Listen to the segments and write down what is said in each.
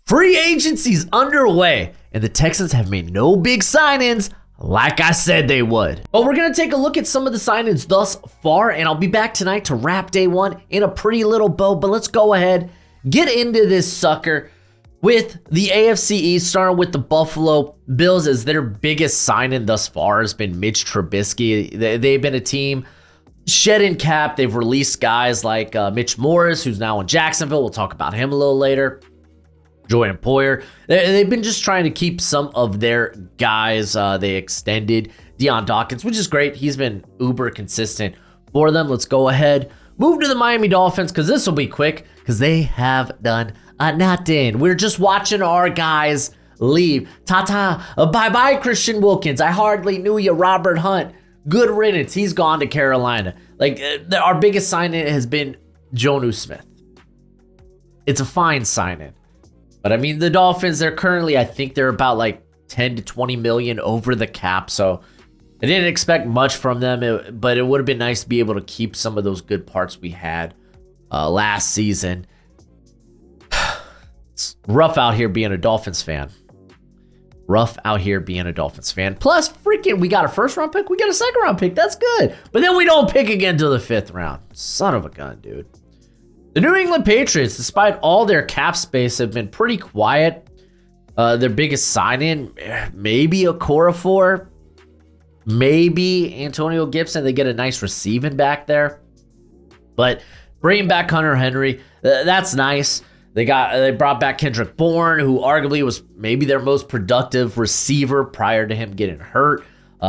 Free agency's underway, and the Texans have made no big signings like I said they would. But we're going to take a look at some of the signings thus far, and I'll be back tonight to wrap day one in a pretty little bow. But let's go ahead, get into this sucker with the AFC East, starting with the Buffalo Bills, as their biggest signing thus far has been Mitch Trubisky. They've been a team shedding cap. They've released guys like Mitch Morris, who's now in Jacksonville. We'll talk about him a little later. Jordan Poyer. They've been just trying to keep some of their guys. They extended Deion Dawkins, which is great. He's been uber consistent for them. Let's go ahead, move to the Miami Dolphins, because this will be quick, because they have done nothing. We're just watching our guys leave. Ta-ta. Bye-bye, Christian Wilkins. I hardly knew you, Robert Hunt. Good riddance. He's gone to Carolina. Our biggest signing has been Jonnu Smith. It's a fine signing. But I mean, the Dolphins, they're currently, I think they're about like 10 to 20 million over the cap. So I didn't expect much from them, but it would have been nice to be able to keep some of those good parts we had last season. It's rough out here being a Dolphins fan. Plus, freaking, we got a first round pick. We got a second round pick. That's good. But then we don't pick again till the 5th round. Son of a gun, dude. The New England Patriots, despite all their cap space, have been pretty quiet. Their biggest sign-in, maybe a Okorafor, maybe Antonio Gibson. They get a nice receiving back there. But bringing back Hunter Henry, that's nice. They brought back Kendrick Bourne, who arguably was maybe their most productive receiver prior to him getting hurt.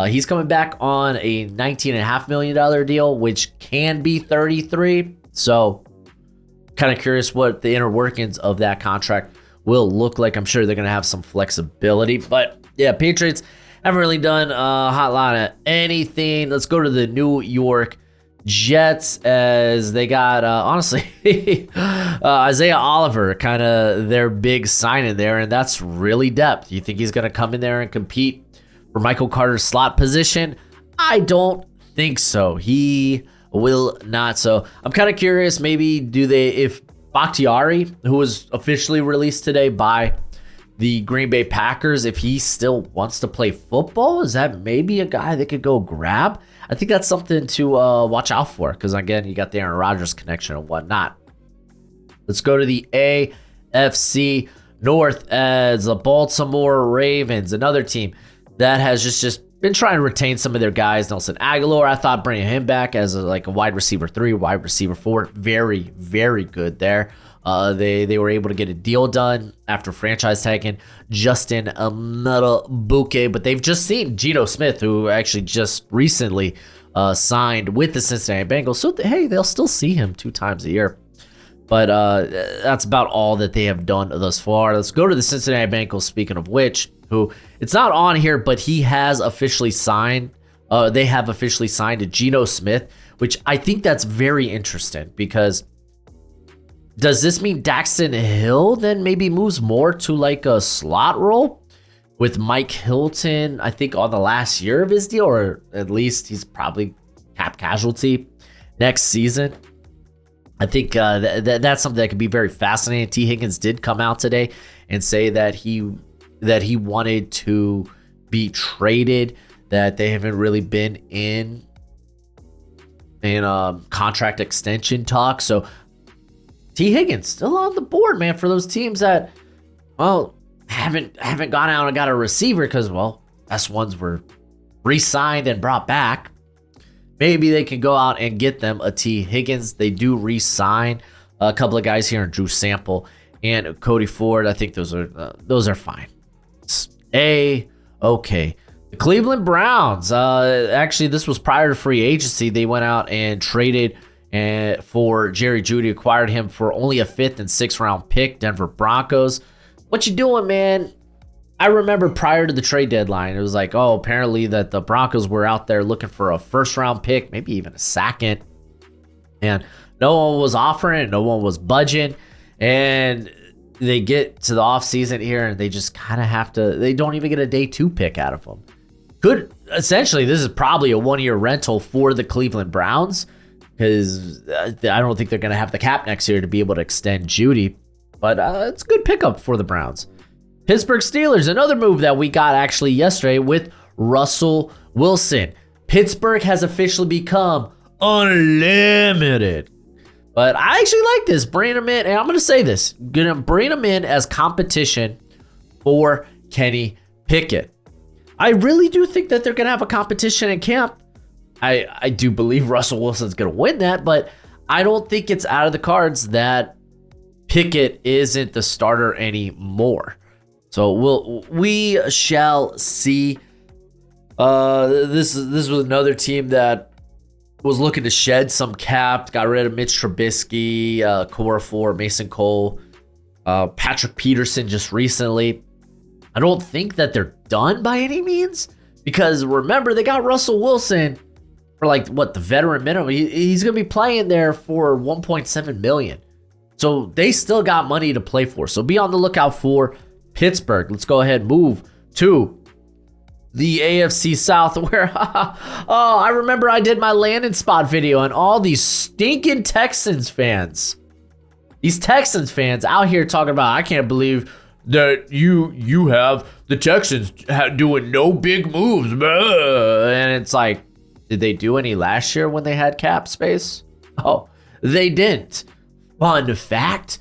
He's coming back on a $19.5 million deal, which can be 33. So kind of curious what the inner workings of that contract will look like. I'm sure they're going to have some flexibility. But yeah, Patriots haven't really done a hot lot of anything. Let's go to the New York Jets, as they got, honestly, Isaiah Oliver, kind of their big signing there, and that's really depth. You think he's going to come in there and compete for Michael Carter's slot position? I don't think so. He will not. So I'm kind of curious, maybe if Bakhtiari, who was officially released today by the Green Bay Packers, if he still wants to play football, is that maybe a guy they could go grab? I think that's something to watch out for, because again, you got the Aaron Rodgers connection and whatnot. Let's go to the AFC North, as the Baltimore Ravens, another team that has just been trying to retain some of their guys. Nelson Aguilar, I thought bringing him back as a wide receiver 3, wide receiver 4, very, very good there. They were able to get a deal done after franchise tagging Justin Buke, but they've just seen Geno Smith, who actually just recently signed with the Cincinnati Bengals. So hey, they'll still see him 2 times a year. But that's about all that they have done thus far. Let's go to the Cincinnati Bengals, speaking of which, who it's not on here, but he has officially signed. They have officially signed to Geno Smith, which I think that's very interesting, because does this mean Daxton Hill then maybe moves more to like a slot role with Mike Hilton, I think, on the last year of his deal, or at least he's probably cap casualty next season? I think that's something that could be very fascinating. T. Higgins did come out today and say that he wanted to be traded, that they haven't really been in contract extension talk. So T. Higgins still on the board, man, for those teams that, well, haven't gone out and got a receiver because, well, best ones were re-signed and brought back. Maybe they can go out and get them a T. Higgins. They do re-sign a couple of guys here in Drew Sample and Cody Ford. I think those are fine. It's okay. The Cleveland Browns. Actually, this was prior to free agency. They went out and traded for Jerry Jeudy, acquired him for only a 5th and 6th round pick. Denver Broncos. What you doing, man? I remember prior to the trade deadline, it was like, oh, apparently that the Broncos were out there looking for a 1st round pick, maybe even a 2nd. And no one was offering, no one was budging. And they get to the offseason here and they just kind of have to, they don't even get a day 2 pick out of them. Essentially, this is probably a 1-year rental for the Cleveland Browns, because I don't think they're going to have the cap next year to be able to extend Jeudy. but it's a good pickup for the Browns. Pittsburgh Steelers, another move that we got actually yesterday with Russell Wilson. Pittsburgh has officially become unlimited. But I actually like this, bringing him in, and I'm going to say this, going to bring him in as competition for Kenny Pickett. I really do think that they're going to have a competition in camp. I do believe Russell Wilson's going to win that, but I don't think it's out of the cards that Pickett isn't the starter anymore. So we shall see. This was another team that was looking to shed some cap, got rid of Mitch Trubisky, core four, Mason Cole, Patrick Peterson just recently. I don't think that they're done by any means, because remember, they got Russell Wilson for the veteran minimum. He's going to be playing there for $1.7 million. So they still got money to play for. So be on the lookout for Pittsburgh. Let's go ahead and move to the AFC South, where, I remember I did my landing spot video, and all these stinking Texans fans, out here talking about, I can't believe that you have the Texans doing no big moves. And it's like, did they do any last year when they had cap space? Oh, they didn't. Fun fact.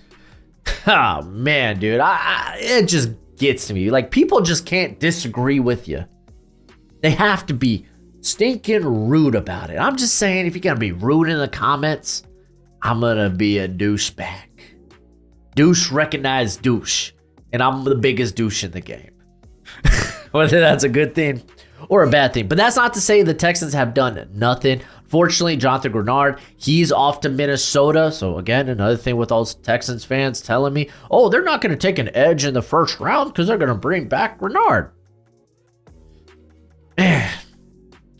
Oh, man, dude. It just gets to me. Like, people just can't disagree with you. They have to be stinking rude about it. I'm just saying, if you're going to be rude in the comments, I'm going to be a douchebag. Douche recognized douche. And I'm the biggest douche in the game. Whether that's a good thing or a bad thing. But that's not to say the Texans have done nothing. Fortunately, Jonathan Grenard, he's off to Minnesota. So again, another thing with all Texans fans telling me, oh, they're not going to take an edge in the first round because they're going to bring back Grenard. Man,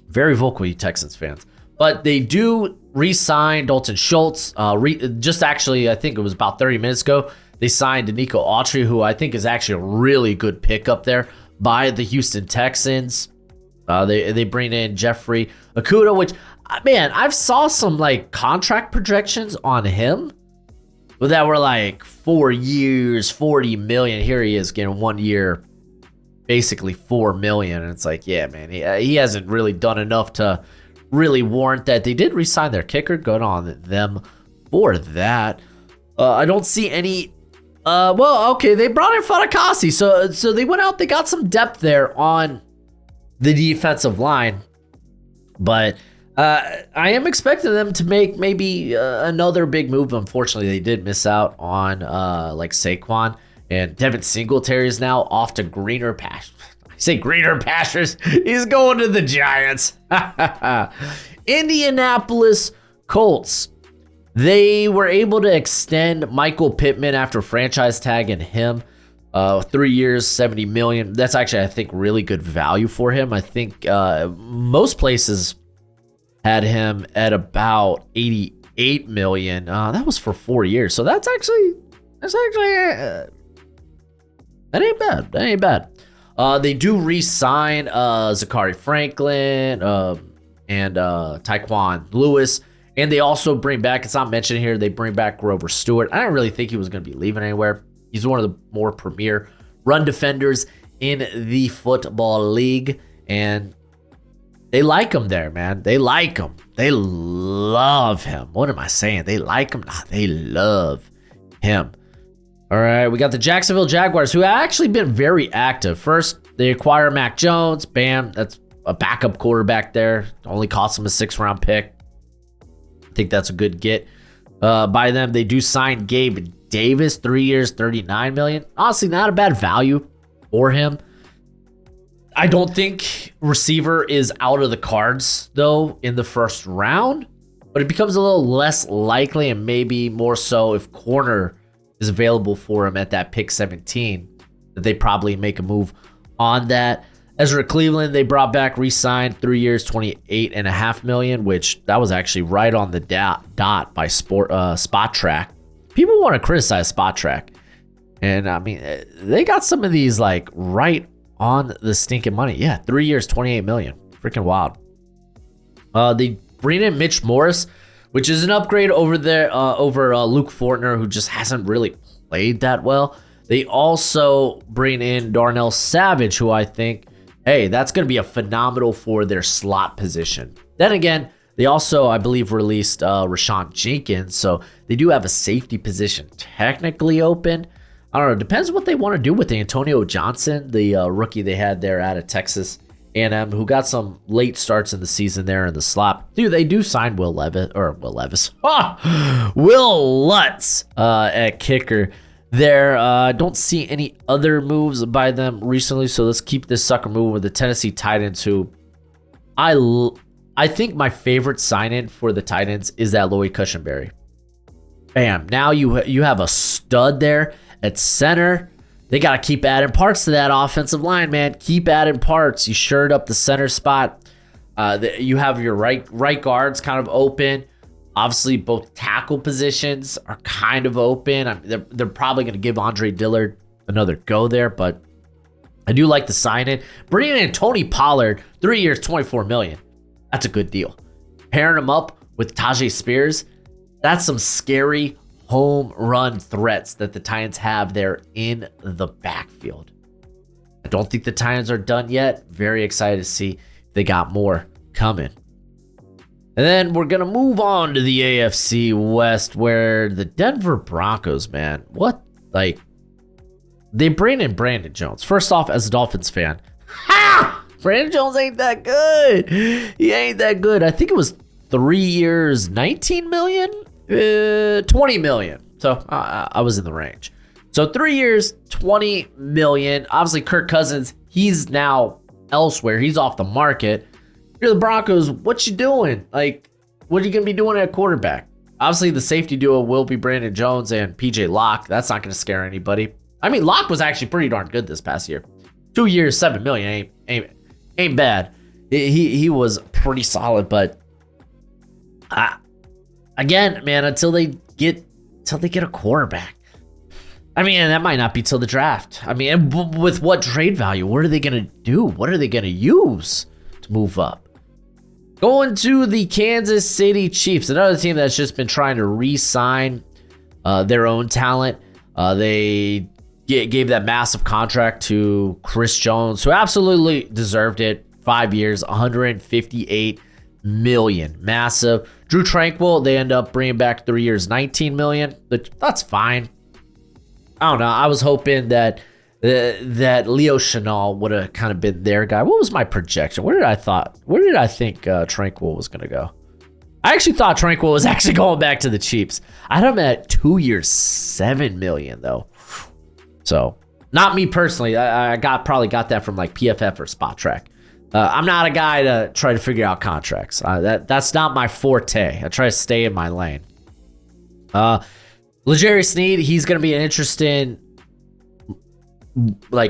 very vocal, you Texans fans. But they do re-sign Dalton Schultz. Just actually, I think it was about 30 minutes ago, they signed Nico Autry, who I think is actually a really good pickup there by the Houston Texans. They bring in Jeffrey Okudah, which, man, I've saw some contract projections on him, but that were 4 years, $40 million. Here he is getting 1 year, basically $4 million. And it's like, yeah, man, he hasn't really done enough to really warrant that. They did re-sign their kicker. Good on them for that. I don't see any. Okay, they brought in Fatukasi, so they went out. They got some depth there on the defensive line, but I am expecting them to make maybe another big move. Unfortunately, they did miss out on Saquon, and Devin Singletary is now off to greener pastures. I say greener pastures. He's going to the Giants. Indianapolis Colts. They were able to extend Michael Pittman after franchise tagging him. 3 years, $70 million. That's actually, I think, really good value for him. I think most places had him at about $88 million. That was for 4 years. So that ain't bad. That ain't bad. They do re-sign Zachary Franklin and Tyquan Lewis. And they also bring back, it's not mentioned here, they bring back Grover Stewart. I didn't really think he was going to be leaving anywhere. He's one of the more premier run defenders in the football league. And they like him there, man. They like him. They love him. What am I saying? They like him? Nah, they love him. All right, we got the Jacksonville Jaguars, who have actually been very active. First, they acquire Mac Jones. Bam, that's a backup quarterback there. Only cost them a 6th-round pick. I think that's a good get by them. They do sign Gabe Davis, 3 years, $39 million. Honestly, not a bad value for him. I don't think receiver is out of the cards, though, in the first round. But it becomes a little less likely, and maybe more so if corner is available for him at that pick 17, that they probably make a move on that. Ezra Cleveland, they brought back, re-signed, 3 years, $28.5 million, which that was actually right on the dot by Spot Track. People want to criticize Spot Track, and I mean, they got some of these right on the stinking money. Yeah, 3 years, $28 million, freaking wild. They bring in Mitch Morris, which is an upgrade over there over Luke Fortner, who just hasn't really played that well. They also bring in Darnell Savage, who I think, hey, that's going to be a phenomenal for their slot position. Then again, they also, I believe, released Rashawn Jenkins, so they do have a safety position technically open. I don't know. Depends what they want to do with Antonio Johnson, the rookie they had there out of Texas A&M, who got some late starts in the season there in the slot. Dude, they do sign Will Lutz at kicker there. Don't see any other moves by them recently, so let's keep this sucker moving with the Tennessee Titans, who I think my favorite sign-in for the Titans is that Lloyd Cushenberry. Bam. Now you have a stud there at center. They got to keep adding parts to that offensive line, man. Keep adding parts. You shored up the center spot. You have your right guards kind of open. Obviously, both tackle positions are kind of open. They're probably going to give Andre Dillard another go there, but I do like the sign-in. Bringing in Tony Pollard, 3 years, $24 million. That's a good deal. Pairing him up with Tajay Spears, that's some scary home run threats that the Titans have there in the backfield. I don't think the Titans are done yet. Very excited to see if they got more coming. And then we're going to move on to the AFC West, where the Denver Broncos, man, they bring in Brandon Jones. First off, as a Dolphins fan, Brandon Jones ain't that good. He ain't that good. I think it was 3 years, $19 million, $20 million. So I was in the range. So 3 years, $20 million. Obviously, Kirk Cousins, he's now elsewhere. He's off the market. You're the Broncos. What you doing? What are you going to be doing at quarterback? Obviously, the safety duo will be Brandon Jones and PJ Locke. That's not going to scare anybody. I mean, Locke was actually pretty darn good this past year. 2 years, $7 million ain't bad. He was pretty solid, but again, man, until they get a quarterback. I mean, that might not be till the draft. I mean, with what trade value? What are they going to do? What are they going to use to move up? Going to the Kansas City Chiefs, another team that's just been trying to re-sign their own talent. They gave that massive contract to Chris Jones, who absolutely deserved it. 5 years, $158 million. Massive. Drew Tranquill, they end up bringing back 3 years, $19 million. That's fine. I don't know. I was hoping that Leo Chenal would have kind of been their guy. What was my projection? Where did I think Tranquill was going to go? I actually thought Tranquill was actually going back to the Chiefs. I had him at 2 years, $7 million though. So not me personally. I probably got that from like PFF or Spot Track. I'm not a guy to try to figure out contracts. That's not my forte. I try to stay in my lane. L'Jarius Sneed, he's going to be an interesting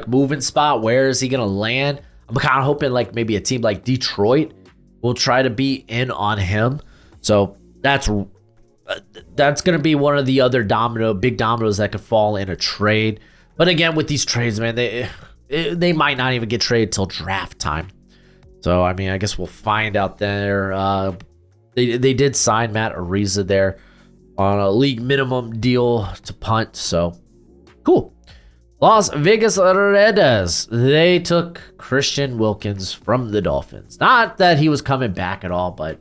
moving spot. Where is he going to land? I'm kind of hoping maybe a team like Detroit will try to be in on him. So that's going to be one of the other big dominoes that could fall in a trade. But again, with these trades, man, they might not even get traded till draft time. So, I mean, I guess we'll find out there. They did sign Matt Ariza there on a league minimum deal to punt. So, cool. Las Vegas Raiders, they took Christian Wilkins from the Dolphins. Not that he was coming back at all, but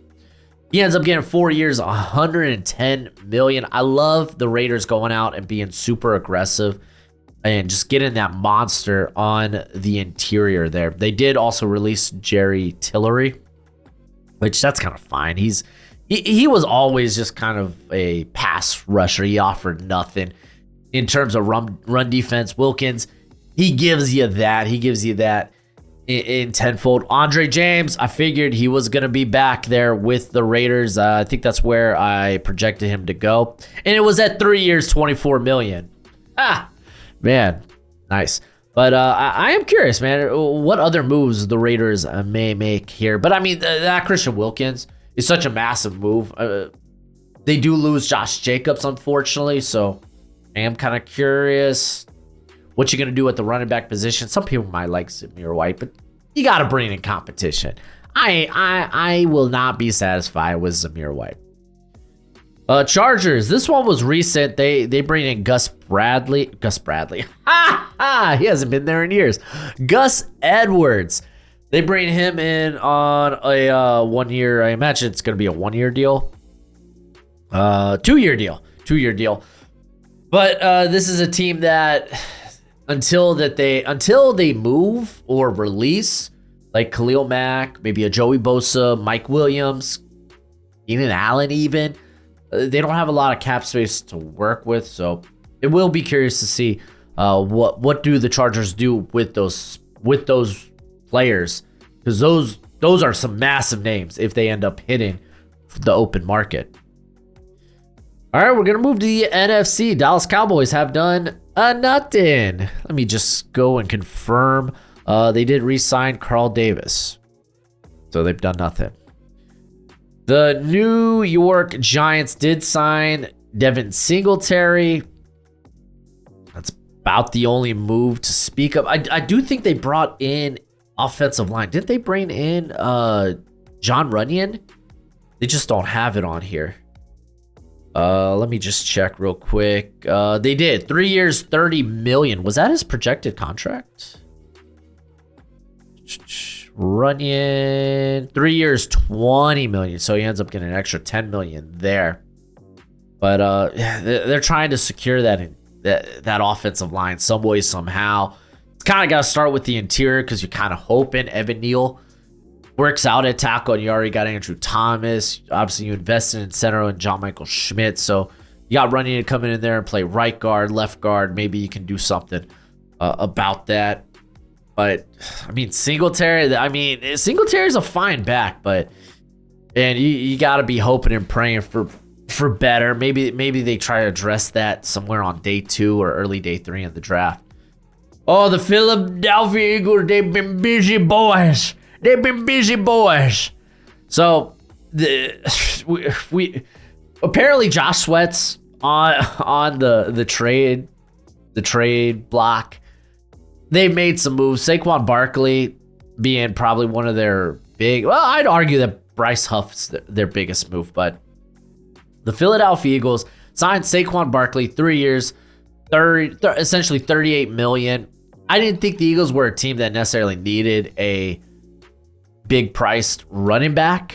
he ends up getting 4 years, $110 million. I love the Raiders going out and being super aggressive and just getting that monster on the interior there. They did also release Jerry Tillery, which that's kind of fine. He was always just kind of a pass rusher. He offered nothing in terms of run defense. Wilkins, he gives you that. He gives you that in tenfold. Andre James, I figured he was going to be back there with the Raiders. I think that's where I projected him to go. And it was at 3 years, $24 million. Man, nice. But I am curious, man, what other moves the Raiders may make here. But I mean, that Christian Wilkins is such a massive move. They do lose Josh Jacobs, unfortunately. So I am kind of curious what you're going to do at the running back position. Some people might like Zamir White, but you got to bring in competition. I will not be satisfied with Zamir White. Chargers. This one was recent. They bring in Gus Bradley. Ha ha! He hasn't been there in years. Gus Edwards. They bring him in on a 1 year. I imagine it's going to be a 1 year deal. 2 year deal. 2 year deal. But this is a team that until they move or release like Khalil Mack, maybe a Joey Bosa, Mike Williams, Keenan Allen even. They don't have a lot of cap space to work with, so it will be curious to see what do the Chargers do with those players, because those are some massive names if they end up hitting the open market. All right, we're gonna move to the NFC. Dallas Cowboys have done nothing. Let me just go and confirm. They did re-sign Carl Davis, so they've done nothing. The New York Giants did sign Devin Singletary. That's about the only move to speak of. I do think they brought in offensive line. Did they bring in John Runyon? They just don't have it on here. Let me just check real quick. They did. 3 years, $30 million. Was that his projected contract? Runyon, 3 years, $20 million. So he ends up getting an extra $10 million there. But they're trying to secure that offensive line some way, somehow. It's kind of got to start with the interior, because you're kind of hoping Evan Neal works out at tackle, and you already got Andrew Thomas. Obviously, you invested in center and John Michael Schmidt. So you got Runyon coming in there and play right guard, left guard. Maybe you can do something about that. But I mean, Singletary's a fine back, but you got to be hoping and praying for better. Maybe they try to address that somewhere on day 2 or early day 3 of the draft. Oh, the Philadelphia Eagles, they've been busy boys. So we apparently Josh Sweat's on the trade block. They made some moves. Saquon Barkley being probably one of their I'd argue that Bryce Huff's their biggest move, but the Philadelphia Eagles signed Saquon Barkley 3 years, essentially $38 million. I didn't think the Eagles were a team that necessarily needed a big priced running back,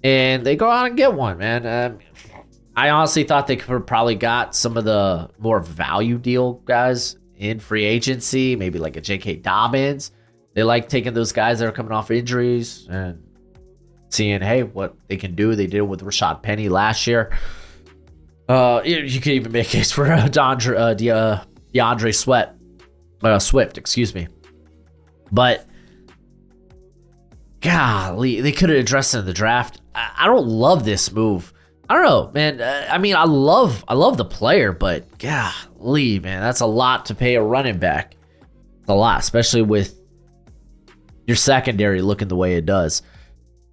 and they go out and get one, man. I honestly thought they could probably got some of the more value deal guys in free agency, maybe like a J.K. Dobbins. They like taking those guys that are coming off injuries and seeing, hey, what they can do. They did it with Rashad Penny last year. You could even make a case for DeAndre Swift, excuse me. But golly, they could have addressed it in the draft. I don't love this move. I don't know, man. I mean, I love the player, but golly, man, that's a lot to pay a running back. It's a lot, especially with your secondary looking the way it does.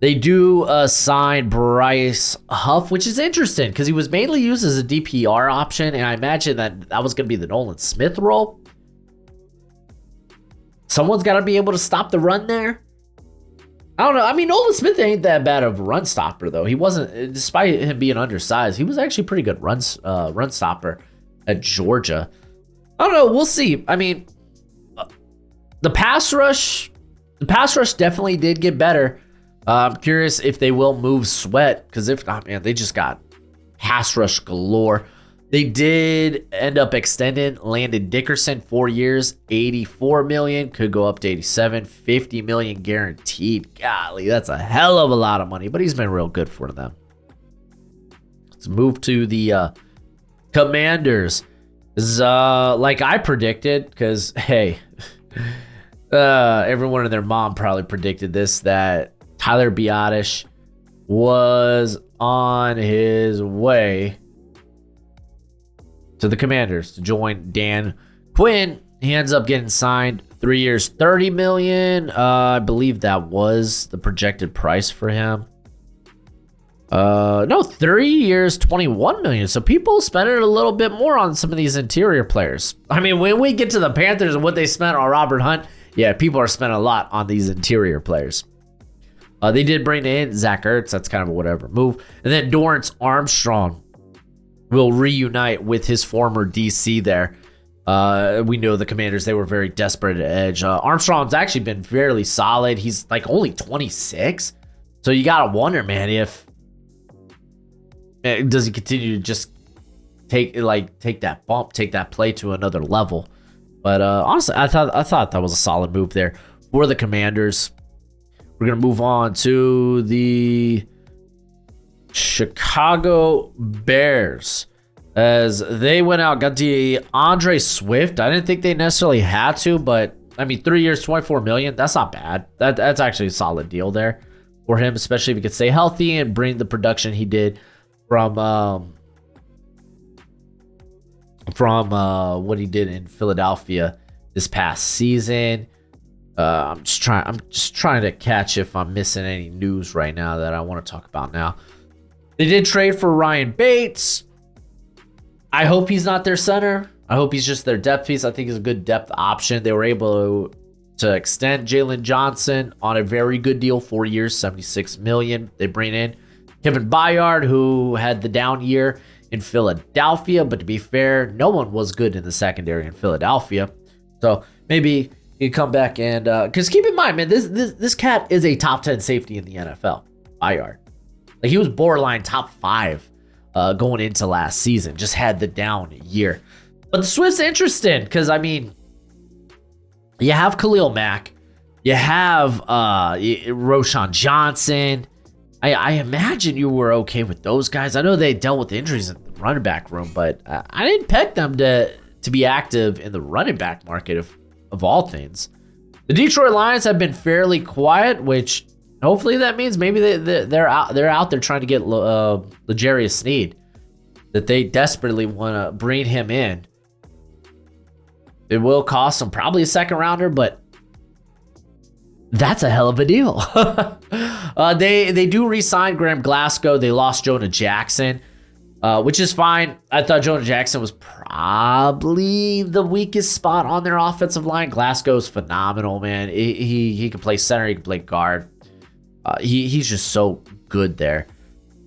They do sign Bryce Huff, which is interesting because he was mainly used as a DPR option, and I imagine that was going to be the Nolan Smith role. Someone's got to be able to stop the run there. I don't know. I mean, Nolan Smith ain't that bad of a run stopper, though. He wasn't, despite him being undersized, he was actually pretty good run stopper at Georgia. I don't know. We'll see. I mean, the pass rush definitely did get better. I'm curious if they will move Sweat, because if not, man, they just got pass rush galore. They did end up extending Landon Dickerson 4 years, $84 million, could go up to 87, $50 million guaranteed. Golly, that's a hell of a lot of money, but he's been real good for them. Let's move to the Commanders. This is like I predicted, because hey, everyone and their mom probably predicted this, that Tyler Biadasz was on his way to the Commanders to join Dan Quinn. He ends up getting signed 3 years, $30 million. I believe that was the projected price for him. No, 3 years, $21 million. So people spending a little bit more on some of these interior players. I mean, when we get to the Panthers and what they spent on Robert Hunt, yeah, people are spending a lot on these interior players. They did bring in Zach Ertz. That's kind of a whatever move. And then Dorrance Armstrong will reunite with his former DC there. We know the Commanders, they were very desperate at edge. Armstrong's actually been fairly solid. He's like only 26. So you got to wonder, man, if does he continue to just take that bump, take that play to another level. But honestly, I thought that was a solid move there for the Commanders. We're going to move on to the Chicago Bears. As they went out, got DeAndre Swift. I didn't think they necessarily had to, but I mean, 3 years, $24 million. That's not bad. That's actually a solid deal there for him, especially if he could stay healthy and bring the production he did from what he did in Philadelphia this past season. I'm just trying to catch if I'm missing any news right now that I want to talk about now. They did trade for Ryan Bates. I hope he's not their center. I hope he's just their depth piece. I think he's a good depth option. They were able to extend Jalen Johnson on a very good deal, 4 years, $76 million. They bring in Kevin Byard, who had the down year in Philadelphia, but to be fair, no one was good in the secondary in Philadelphia. So maybe he come back and because keep in mind, man, this cat is a top 10 safety in the NFL. Byard, like he was borderline top 5. Going into last season, just had the down year. But the Swift's interesting because, I mean, you have Khalil Mack, you have Roschon Johnson. I imagine you were okay with those guys. I know they dealt with injuries in the running back room, but I didn't pick them to be active in the running back market of all things. The Detroit Lions have been fairly quiet, which hopefully that means maybe they're out there trying to get L'Jarius Sneed, that they desperately want to bring him in. It will cost them probably a second rounder, but that's a hell of a deal. They do re-sign Graham Glasgow. They lost Jonah Jackson, which is fine. I thought Jonah Jackson was probably the weakest spot on their offensive line. Glasgow's phenomenal, man. He can play center, he can play guard. He's just so good there.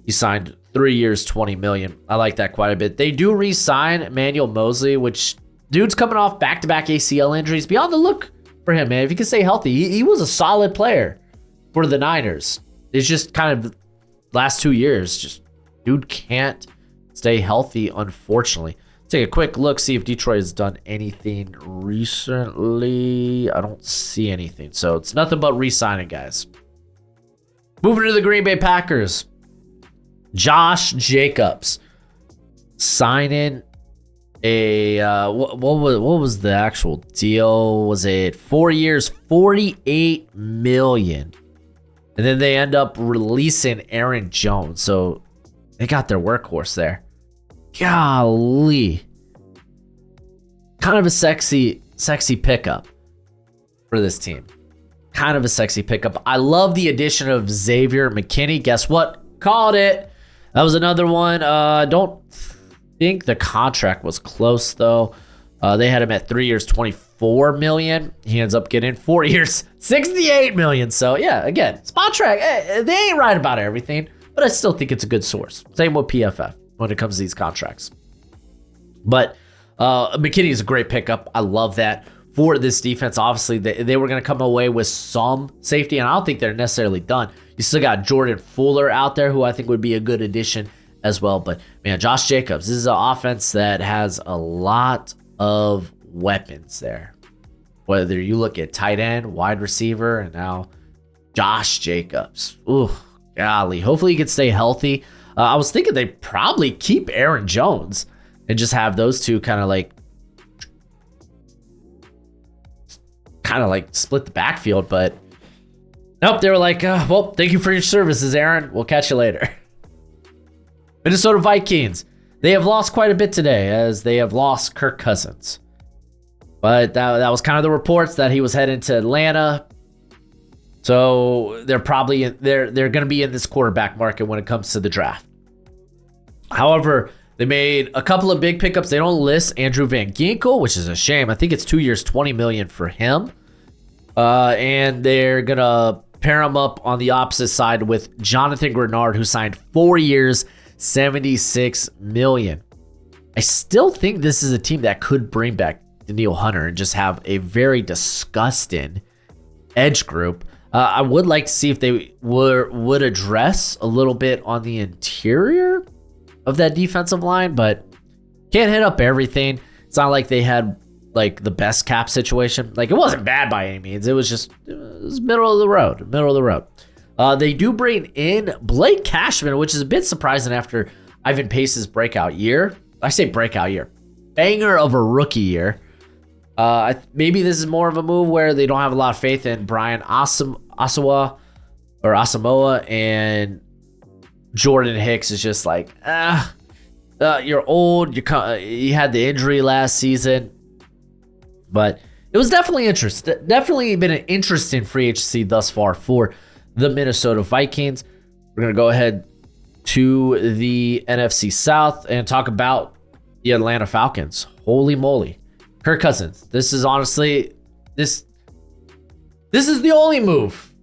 He signed 3 years, $20 million. I like that quite a bit. They do re-sign Emmanuel Mosley, which dude's coming off back-to-back ACL injuries. Be on the look for him, man. If he can stay healthy, he was a solid player for the Niners. It's just kind of last 2 years, just dude can't stay healthy, unfortunately. Take a quick look, see if Detroit has done anything recently. I don't see anything. So it's nothing but re-signing, guys. Moving to the Green Bay Packers. Josh Jacobs signing a what was the actual deal? Was it 4 years, $48 million? And then they end up releasing Aaron Jones. So they got their workhorse there. Golly. Kind of a sexy pickup for this team. Kind of a sexy pickup. I love the addition of Xavier McKinney. Guess what? Called it. That was another one. Don't think the contract was close, though. They had him at 3 years, $24 million. He ends up getting 4 years, $68 million. So, yeah, again, spot track. They ain't right about everything, but I still think it's a good source. Same with PFF when it comes to these contracts. But McKinney is a great pickup. I love that. For this defense, obviously, they were going to come away with some safety, and I don't think they're necessarily done. You still got Jordan Fuller out there, who I think would be a good addition as well. But, man, Josh Jacobs, this is an offense that has a lot of weapons there. Whether you look at tight end, wide receiver, and now Josh Jacobs. Ooh, golly. Hopefully he can stay healthy. I was thinking they probably keep Aaron Jones and just have those two kind of like split the backfield, but nope, they were like, well, thank you for your services, Aaron. We'll catch you later. Minnesota Vikings. They have lost quite a bit today as they have lost Kirk Cousins. But that was kind of the reports that he was heading to Atlanta. So they're probably they're going to be in this quarterback market when it comes to the draft. However, they made a couple of big pickups. They don't list Andrew Van Ginkel, which is a shame. I think it's 2 years, $20 million for him. And they're going to pair him up on the opposite side with Jonathan Grenard, who signed 4 years, $76 million. I still think this is a team that could bring back Daniil Hunter and just have a very disgusting edge group. I would like to see if they would address a little bit on the interior of that defensive line, but can't hit up everything. It's not like they had like the best cap situation. Like, it wasn't bad by any means. It was middle of the road. They do bring in Blake Cashman, which is a bit surprising after Ivan Pace's breakout year. I say breakout year, banger of a rookie year. Maybe this is more of a move where they don't have a lot of faith in Brian Asamoah, and Jordan Hicks is just like, you're old. You had the injury last season, but it was definitely interesting. Definitely been an interesting free agency thus far for the Minnesota Vikings. We're gonna go ahead to the NFC South and talk about the Atlanta Falcons. Holy moly. Kirk Cousins. This is honestly, this is the only move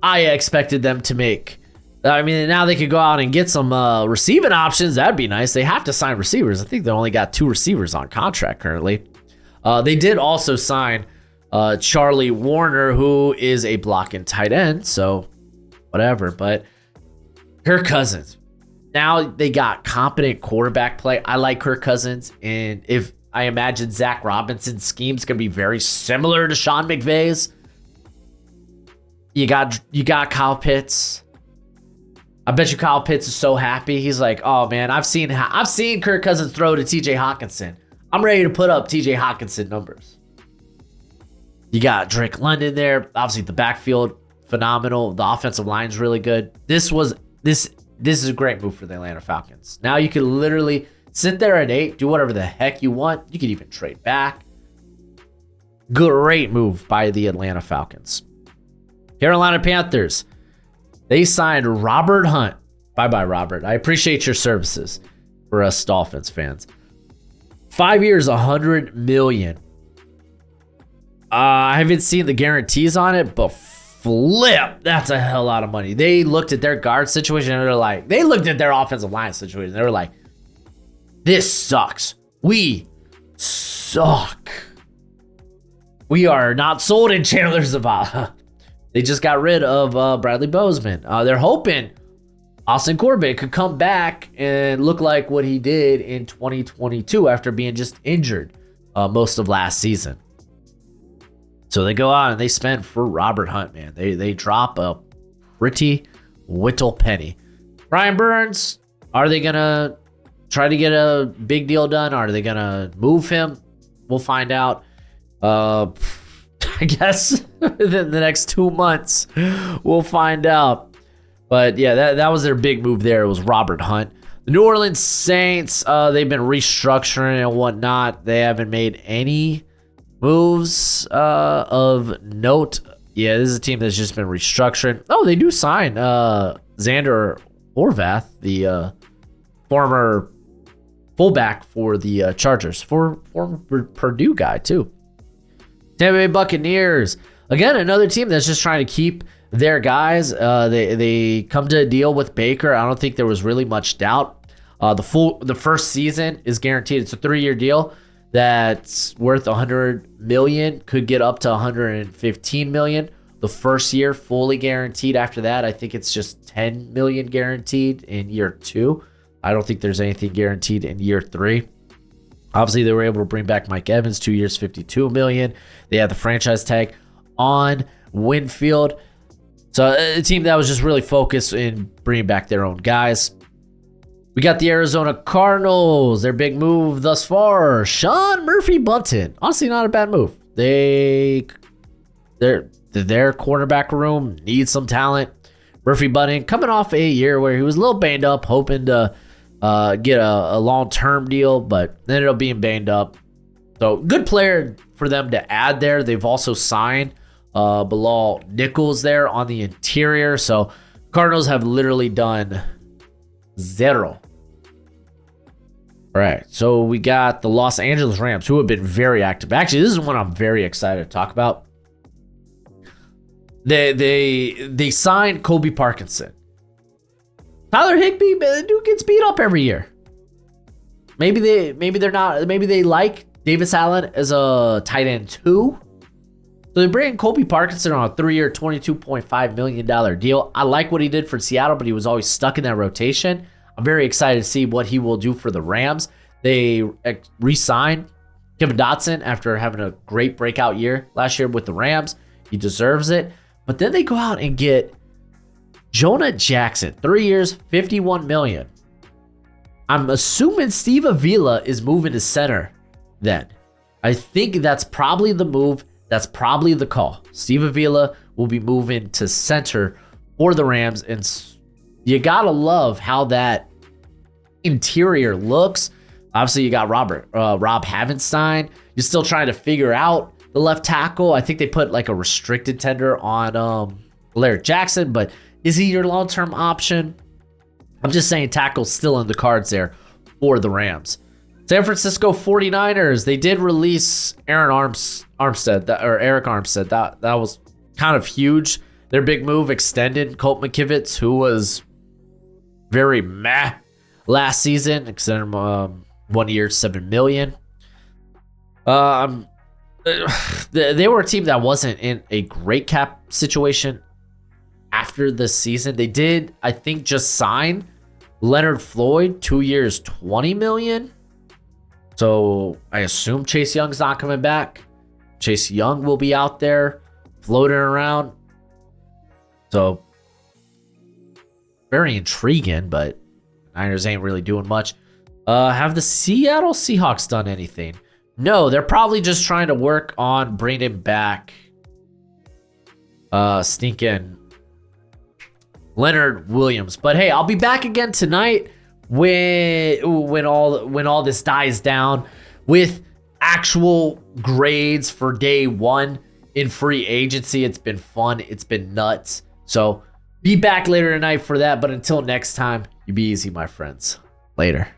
I expected them to make. I mean, now they could go out and get some receiving options. That'd be nice. They have to sign receivers. I think they only got 2 receivers on contract currently. They did also sign Charlie Warner, who is a blocking tight end. So whatever. But Kirk Cousins. Now they got competent quarterback play. I like Kirk Cousins. And if I imagine Zach Robinson's scheme's going to be very similar to Sean McVay's. You got Kyle Pitts. I bet you Kyle Pitts is so happy. He's like, oh man, I've seen Kirk Cousins throw to TJ Hawkinson. I'm ready to put up TJ Hawkinson numbers. You got Drake London there. Obviously the backfield, phenomenal. The offensive line's really good. This is a great move for the Atlanta Falcons. Now you can literally sit there at 8, do whatever the heck you want. You can even trade back. Great move by the Atlanta Falcons. Carolina Panthers. They signed Robert Hunt. Bye-bye, Robert. I appreciate your services for us Dolphins fans. 5 years, $100 million. I haven't seen the guarantees on it, but flip, that's a hell lot of money. They looked at their guard situation and they looked at their offensive line situation. They were like, this sucks. We suck. We are not sold in Chandler Zavala. They just got rid of Bradley Bozeman. They're hoping Austin Corbett could come back and look like what he did in 2022 after being just injured most of last season. So they go out and they spend for Robert Hunt, man. They drop a pretty whittle penny. Brian Burns, are they going to try to get a big deal done? Are they going to move him? We'll find out. I guess within the next 2 months, we'll find out. But yeah, that was their big move there. It was Robert Hunt. The New Orleans Saints, they've been restructuring and whatnot. They haven't made any moves of note. Yeah, this is a team that's just been restructuring. Oh, they do sign Xander Horvath, the former fullback for the Chargers, former Purdue guy too. Tampa Bay Buccaneers, again, another team that's just trying to keep their guys. They come to a deal with Baker. I don't think there was really much doubt. The first season is guaranteed. It's a 3-year deal that's worth $100 million, could get up to $115 million. The first year fully guaranteed. After that, I think it's just $10 million guaranteed in year 2. I don't think there's anything guaranteed in year 3. Obviously, they were able to bring back Mike Evans, 2 years, $52 million. They had the franchise tag on Winfield. So a team that was just really focused in bringing back their own guys. We got the Arizona Cardinals. Their big move thus far, Sean Murphy-Bunting. Honestly, not a bad move. Their quarterback room needs some talent. Murphy-Bunting coming off a year where he was a little banged up, hoping to get a long-term deal, but ended up being banged up. So good player for them to add there. They've also signed Bilal Nichols there on the interior. So Cardinals have literally done zero. All right, so we got the Los Angeles Rams, who have been very active. Actually, this is one I'm very excited to talk about. They signed Kobe Parkinson. Tyler Higbee, man, the dude gets beat up every year. Maybe they like Davis Allen as a tight end too. So they bring in Kobe Parkinson on a 3-year, $22.5 million deal. I like what he did for Seattle, but he was always stuck in that rotation. I'm very excited to see what he will do for the Rams. They re-signed Kevin Dotson after having a great breakout year last year with the Rams. He deserves it. But then they go out and get Jonah Jackson, 3 years, $51 million. I'm assuming Steve Avila is moving to center then. I think that's probably the move. That's probably the call. Steve Avila will be moving to center for the Rams. And you got to love how that interior looks. Obviously, you got Rob Havenstein. You're still trying to figure out the left tackle. I think they put like a restricted tender on Larry Jackson, but is he your long-term option? I'm just saying tackle's still in the cards there for the Rams. San Francisco 49ers, they did release Eric Armstead. That was kind of huge. Their big move extended Colt McKivitz, who was very meh last season, extended him 1 year, $7 million. They were a team that wasn't in a great cap situation after the season. They did, I think, just sign Leonard Floyd, 2 years, $20 million. So I assume Chase Young's not coming back. Chase Young will be out there floating around. So very intriguing, but Niners ain't really doing much. Have the Seattle Seahawks done anything? No, they're probably just trying to work on bringing back stinking Leonard Williams. But hey, I'll be back again tonight when all this dies down with actual grades for day one in free agency. It's been fun. It's been nuts. So be back later tonight for that. But until next time, you be easy, my friends. Later.